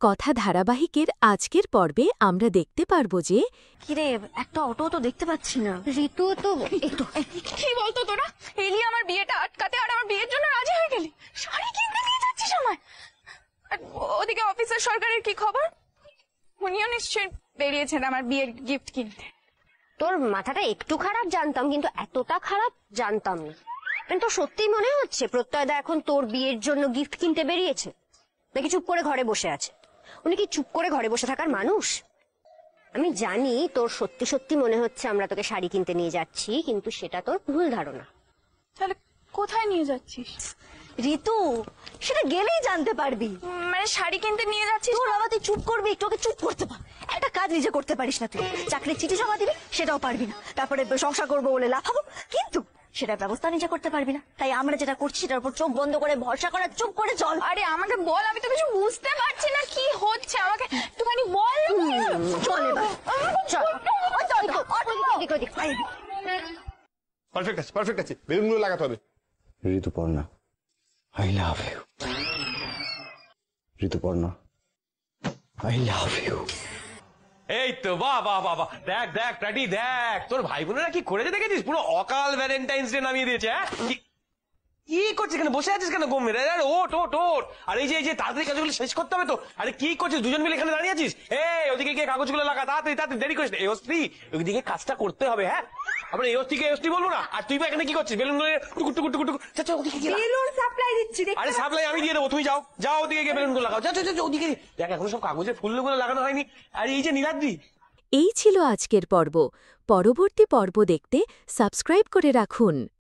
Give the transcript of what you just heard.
কথা ধারাবাহিকের আজকের পর্বে আমরা দেখতে পারব যে কিরে একটা অটো তো দেখতে পাচ্ছি না। ঋতু তো কি বলতো তোরা এলি আমার বিয়েটা আটকাতে আর আমার বিয়ের জন্য রাজি হয়ে গেলি। শাড়ি কিনতে নিয়ে যাচ্ছিস আমায়। আর ওদিকে অফিসার সরকারের কি খবর? উনিও নিশ্চয়ই বেরিয়েছেন আমার বিয়ের গিফট কিনতে। তোর মাথাটা একটু খারাপ জানতাম, কিন্তু এতটা খারাপ জানতাম না। কিন্তু সত্যি মনে হচ্ছে প্রত্যয়দা এখন তোর বিয়ের জন্য গিফট কিনতে বেরিয়েছে, নাকি চুপ করে ঘরে বসে আছে? উনি কি চুপ করে ঘরে বসে থাকার মানুষ? আমি জানি তোর সত্যি সত্যি মনে হচ্ছে আমরা তোকে শাড়ি কিনতে নিয়ে যাচ্ছি, কিন্তু সেটা তোর ভুল ধারণা। তাহলে কোথায় নিয়ে যাচ্ছিস? ঋতু, সেটা গেলেই জানতে পারবি। মানে শাড়ি কিনতে নিয়ে যাচ্ছিস? তোর বাবা তুই চুপ করবি, একটু ওকে চুপ করতে পার। একটা কাজ নিজে করতে পারিস না তুই, চাকরির চিঠি জমা দিবি সেটাও পারবি না, তারপরে সংসার করবো বলে লাফাবো, কিন্তু সেটার ব্যবস্থা নিজে করতে পারবি না। তাই আমরা যেটা করছি সেটার উপর চোখ বন্ধ করে ভরসা করা, চুপ করে চল। আরে আমাকে বল, আমি তো কিছু বুঝতে পারছি না কি হচ্ছে, আমাকে একটুখানি বল। চল এবার, চল। পারফেক্ট আছে, বেলুনগুলো লাগাতে হবে। Rituparna, I love you. Rituparna, I love you. এই তো বাহ বাহ বাহ বাহ, দেখ দেখ প্যাটি দেখ, তোর ভাই বোনেরা কি করেছে দেখেছিস? পুরো অকাল ভ্যালেন্টাইন্স ডে নামিয়ে দিয়েছে। হ্যাঁ কি করছিস? কেন বসে আছিস কেন? গম মেরে ওট ওট ওট। আর এই যে তাড়াতাড়ি কাজগুলো শেষ করতে হবে তো। আরে কি করছিস? দুজন মিলে এখানে দাঁড়িয়ে আছিস? এই ওদিকে গিয়ে কাগজগুলো লাগা, তাড়াতাড়ি তাড়াতাড়ি, দেরি করিস না। এই অস্ত্রী, ওইদিকে কাজটা করতে হবে। হ্যাঁ আমরা এই অস্ত্রীকে বলবো না। আর তুই এখানে কি করছিস? বেলুন টুকুর টুকুর টুকুর টুকুর। ওদিকে গিয়ে বেলুন সাপ্লাই দিচ্ছি। আরে সাপ্লাই আমি দিয়ে দেবো, তুমি যাও যাও ওদিকে গিয়ে বেলুনগুলো লাগাও। যা ওদিকে দেখ, এখন সব কাগজের ফুলগুলো লাগানো হয়নি। আর এই যে নীলাদ্রি, এই ছিল আজকের পর্ব। পরবর্তী পর্ব দেখতে সাবস্ক্রাইব করে রাখুন।